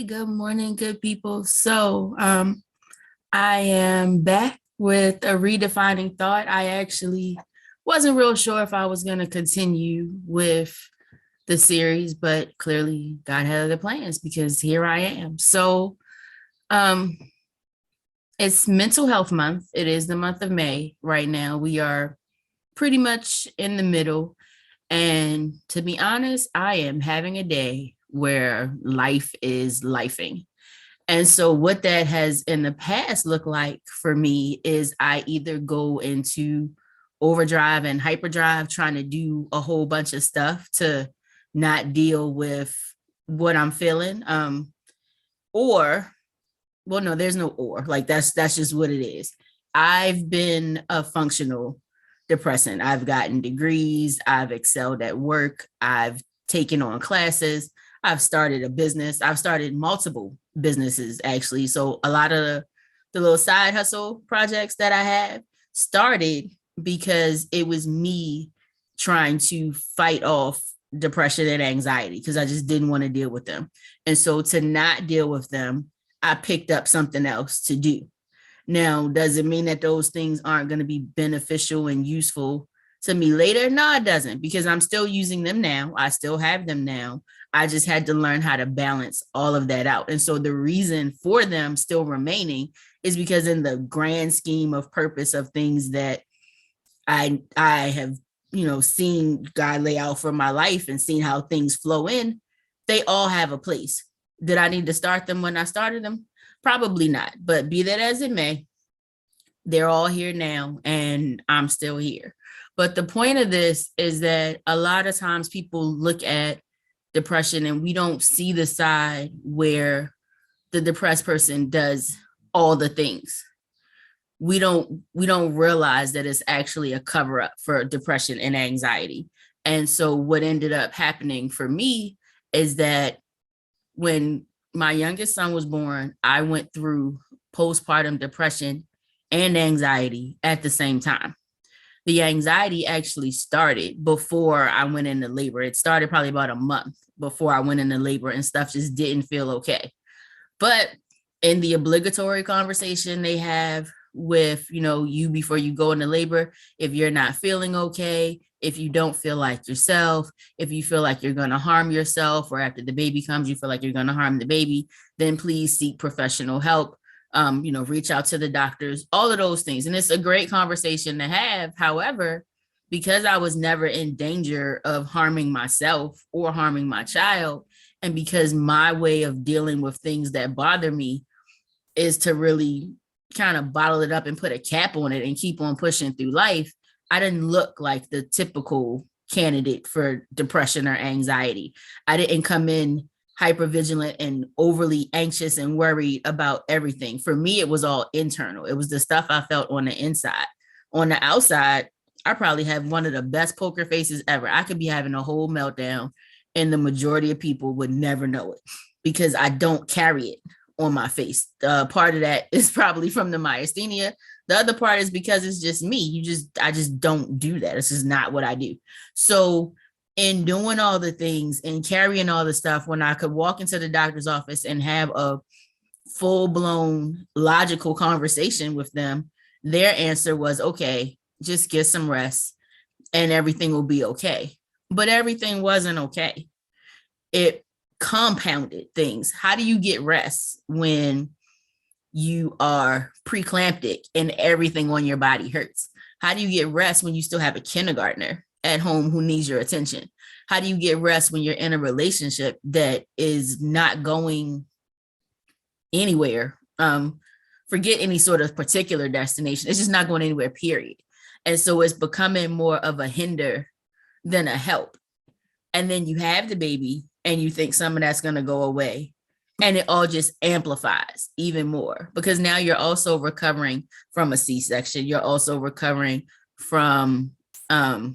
good morning, good people. I am back with a redefining thought. I actually wasn't real sure if I was going to continue with the series, but clearly God had other plans because here I am. Um, it's Mental Health Month. It is the month of May right now. We are pretty much in the middle. And to be honest, I am having a day where life is lifing. And so, what that has in the past looked like for me is I either go into overdrive and hyperdrive, trying to do a whole bunch of stuff to not deal with what I'm feeling. Or, well, no, there's no or. Like that's just what it is. I've been a functional depressant. I've gotten degrees. I've excelled at work. I've taken on classes. I've started a business. I've started multiple businesses actually. So a lot of the little side hustle projects that I have started because it was me trying to fight off depression and anxiety because I just didn't want to deal with them. And so to not deal with them, I picked up something else to do. Now, does it mean that those things aren't going to be beneficial and useful to me later? No, it doesn't, because I'm still using them now. I still have them now. I just had to learn how to balance all of that out. And so the reason for them still remaining is because in the grand scheme of purpose of things that I have, seen God lay out for my life and seen how things flow in, they all have a place. Did I need to start them when I started them? Probably not, but be that as it may, they're all here now and I'm still here. But the point of this is that a lot of times people look at depression and we don't see the side where the depressed person does all the things. We don't realize that it's actually a cover up for depression and anxiety. And so what ended up happening for me is that when my youngest son was born, I went through postpartum depression and anxiety at the same time. The anxiety actually started before I went into labor. It started probably about a month before I went into labor and stuff just didn't feel okay. But in the obligatory conversation they have with, you before you go into labor, if you're not feeling okay, if you don't feel like yourself, if you feel like you're going to harm yourself, or after the baby comes, you feel like you're going to harm the baby, then please seek professional help. Reach out to the doctors, all of those things. And it's a great conversation to have. However, because I was never in danger of harming myself or harming my child, and because my way of dealing with things that bother me is to really kind of bottle it up and put a cap on it and keep on pushing through life, I didn't look like the typical candidate for depression or anxiety. I didn't come in hypervigilant and overly anxious and worried about everything. For me, it was all internal. It was the stuff I felt on the inside. On the outside, I probably have one of the best poker faces ever. I could be having a whole meltdown and the majority of people would never know it because I don't carry it on my face. Part of that is probably from the myasthenia. The other part is because it's just me. I just don't do that. This is not what I do. So in doing all the things and carrying all the stuff, when I could walk into the doctor's office and have a full-blown logical conversation with them, their answer was, okay, just get some rest and everything will be okay. But everything wasn't okay. It compounded things. How do you get rest when you are preeclamptic and everything on your body hurts? How do you get rest when you still have a kindergartner at home who needs your attention? How do you get rest when you're in a relationship that is not going anywhere? Forget any sort of particular destination. It's just not going anywhere, period. And so it's becoming more of a hinder than a help. And then you have the baby and you think some of that's going to go away. And it all just amplifies even more because now you're also recovering from a C-section. You're also recovering from a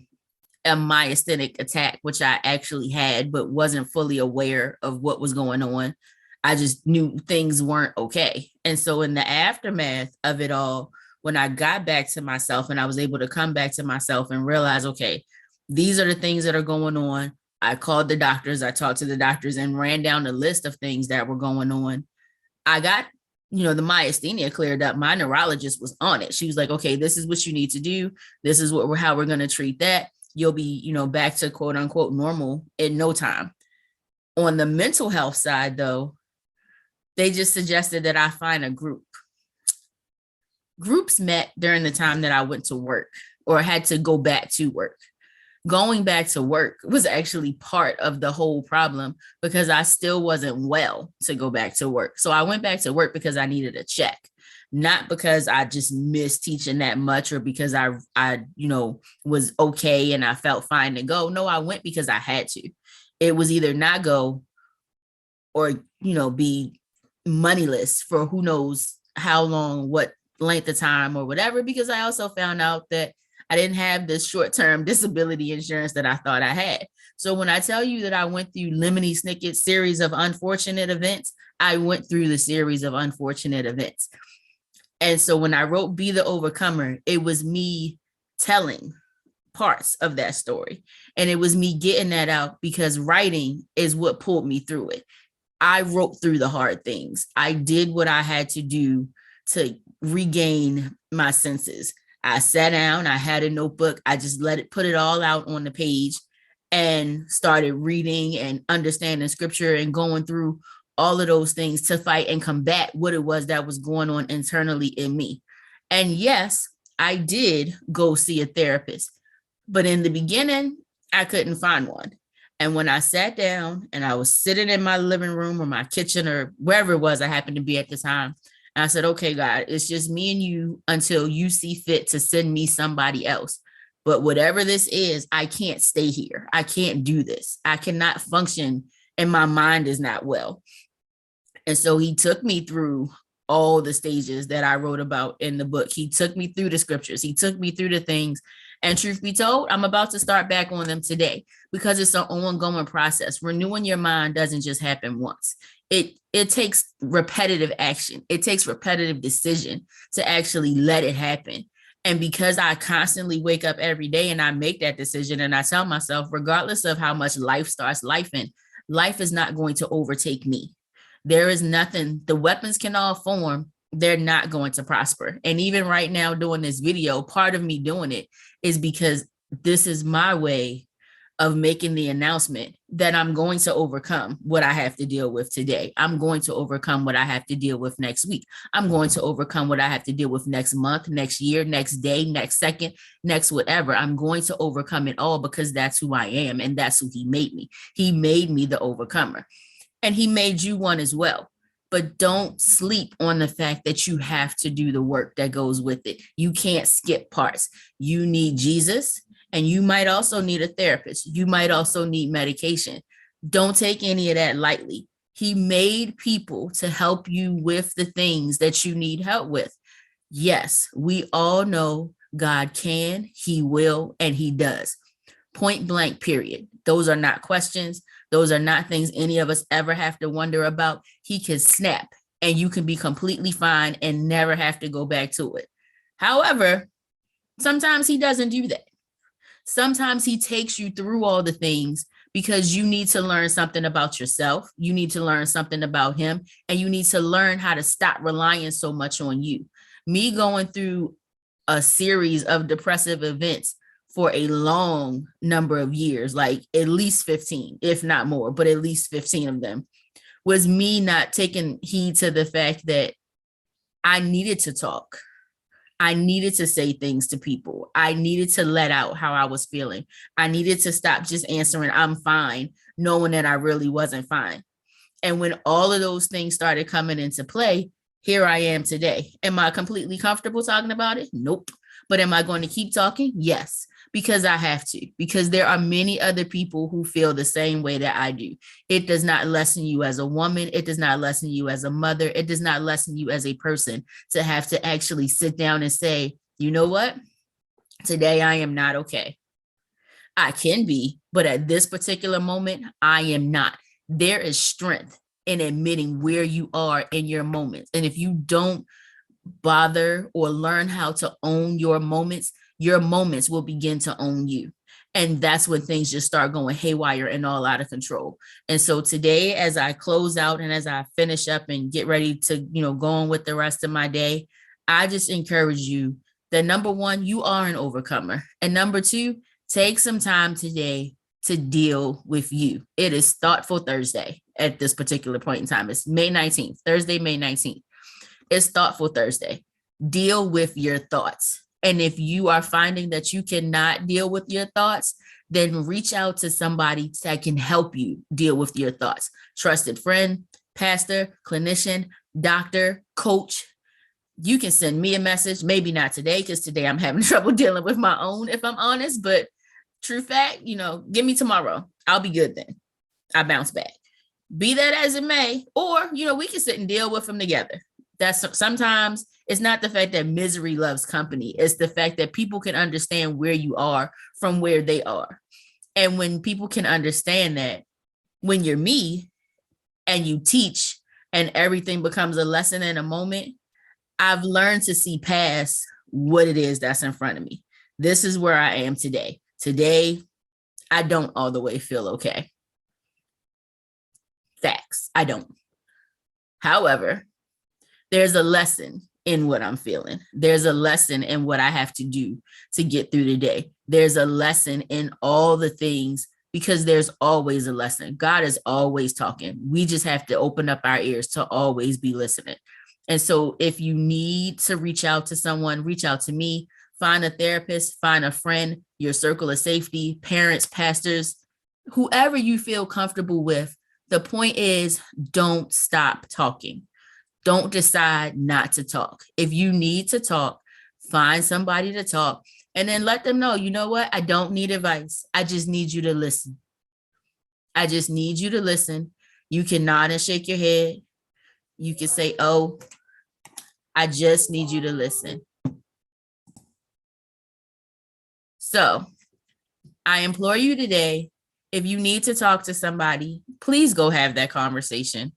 myasthenic attack, which I actually had, but wasn't fully aware of what was going on. I just knew things weren't okay. And so in the aftermath of it all, when I got back to myself and I was able to come back to myself and realize, okay, these are the things that are going on. I called the doctors, I talked to the doctors and ran down the list of things that were going on. I got, the myasthenia cleared up. My neurologist was on it. She was like, okay, this is what you need to do. This is how we're going to treat that. You'll be, back to quote unquote normal in no time. On the mental health side, though, they just suggested that I find a group. Groups met during the time that I went to work or had to go back to work. Going back to work was actually part of the whole problem because I still wasn't well to go back to work. So I went back to work because I needed a check, not because I just missed teaching that much or because I was okay and I felt fine to go. No, I went because I had to. It was either not go or, be moneyless for who knows how long, what length of time or whatever, because I also found out that I didn't have the short-term disability insurance that I thought I had. So when I tell you that I went through Lemony Snicket's series of unfortunate events, I went through the series of unfortunate events. And so when I wrote Be the Overcomer, it was me telling parts of that story. And it was me getting that out because writing is what pulled me through it. I wrote through the hard things. I did what I had to do to regain my senses. I sat down, I had a notebook, I just put it all out on the page and started reading and understanding scripture and going through all of those things to fight and combat what it was that was going on internally in me. And yes, I did go see a therapist, but in the beginning, I couldn't find one. And when I sat down and I was sitting in my living room or my kitchen or wherever it was I happened to be at the time, I said, okay, God, it's just me and you until you see fit to send me somebody else. But whatever this is, I can't stay here. I can't do this. I cannot function and my mind is not well. And so he took me through all the stages that I wrote about in the book. He took me through the scriptures. He took me through the things. And truth be told, I'm about to start back on them today because it's an ongoing process. Renewing your mind doesn't just happen once. It takes repetitive action. It takes repetitive decision to actually let it happen. And because I constantly wake up every day and I make that decision and I tell myself, regardless of how much life starts lifing, life is not going to overtake me. There is nothing, the weapons can all form, they're not going to prosper. And even right now doing this video, part of me doing it is because this is my way of making the announcement that I'm going to overcome what I have to deal with today. I'm going to overcome what I have to deal with next week. I'm going to overcome what I have to deal with next month, next year, next day, next second, next whatever. I'm going to overcome it all because that's who I am and that's who he made me. He made me the overcomer and he made you one as well. But don't sleep on the fact that you have to do the work that goes with it. You can't skip parts. You need Jesus. And you might also need a therapist. You might also need medication. Don't take any of that lightly. He made people to help you with the things that you need help with. Yes, we all know God can, he will, and he does. Point blank, period. Those are not questions. Those are not things any of us ever have to wonder about. He can snap and you can be completely fine and never have to go back to it. However, sometimes he doesn't do that. Sometimes he takes you through all the things because you need to learn something about yourself. You need to learn something about him, and you need to learn how to stop relying so much on you. Me going through a series of depressive events for a long number of years, like at least 15, if not more, but at least 15 of them, was me not taking heed to the fact that I needed to talk. I needed to say things to people. I needed to let out how I was feeling. I needed to stop just answering, I'm fine, knowing that I really wasn't fine. And when all of those things started coming into play, here I am today. Am I completely comfortable talking about it? Nope. But am I going to keep talking? Yes, because I have to, because there are many other people who feel the same way that I do. It does not lessen you as a woman. It does not lessen you as a mother. It does not lessen you as a person to have to actually sit down and say, you know what? Today I am not okay. I can be, but at this particular moment, I am not. There is strength in admitting where you are in your moments. And if you don't bother or learn how to own your moments will begin to own you. And that's when things just start going haywire and all out of control. And so today, as I close out and as I finish up and get ready to, go on with the rest of my day, I just encourage you that number one, you are an overcomer. And number two, take some time today to deal with you. It is Thoughtful Thursday at this particular point in time. It's May 19th, Thursday, May 19th. It's Thoughtful Thursday. Deal with your thoughts. And if you are finding that you cannot deal with your thoughts, then reach out to somebody that can help you deal with your thoughts. Trusted friend, pastor, clinician, doctor, coach. You can send me a message, maybe not today, because today I'm having trouble dealing with my own, if I'm honest, but true fact, give me tomorrow. I'll be good then. I bounce back. Be that as it may, or, we can sit and deal with them together. That's sometimes it's not the fact that misery loves company. It's the fact that people can understand where you are from where they are. And when people can understand that, when you're me and you teach and everything becomes a lesson in a moment, I've learned to see past what it is that's in front of me. This is where I am today. Today, I don't all the way feel okay. Facts, I don't. However, there's a lesson in what I'm feeling. There's a lesson in what I have to do to get through the day. There's a lesson in all the things, because there's always a lesson. God is always talking. We just have to open up our ears to always be listening. And so if you need to reach out to someone, reach out to me. Find a therapist, find a friend, your circle of safety, parents, pastors, whoever you feel comfortable with. The point is, don't stop talking. Don't decide not to talk. If you need to talk, find somebody to talk, and then let them know, you know what? I don't need advice. I just need you to listen. I just need you to listen. You can nod and shake your head. You can say, oh, I just need you to listen. So I implore you today, if you need to talk to somebody, please go have that conversation.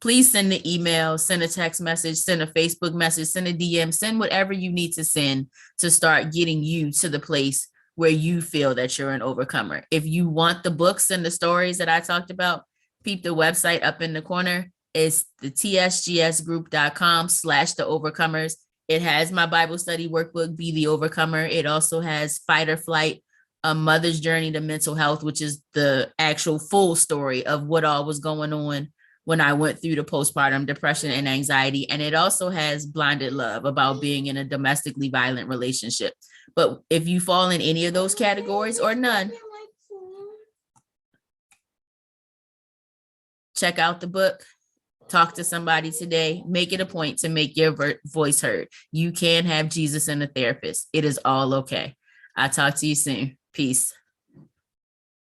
Please send an email, send a text message, send a Facebook message, send a DM, send whatever you need to send to start getting you to the place where you feel that you're an overcomer. If you want the books and the stories that I talked about, peep the website up in the corner. It's the tsgsgroup.com/the overcomers. It has my Bible study workbook, Be the Overcomer. It also has Fight or Flight, A Mother's Journey to Mental Health, which is the actual full story of what all was going on when I went through the postpartum depression and anxiety. And it also has Blinded Love, about being in a domestically violent relationship. But if you fall in any of those categories or none, check out the book. Talk to somebody today. Make it a point to make your voice heard. You can have Jesus and a therapist. It is all okay. I'll talk to you soon. Peace.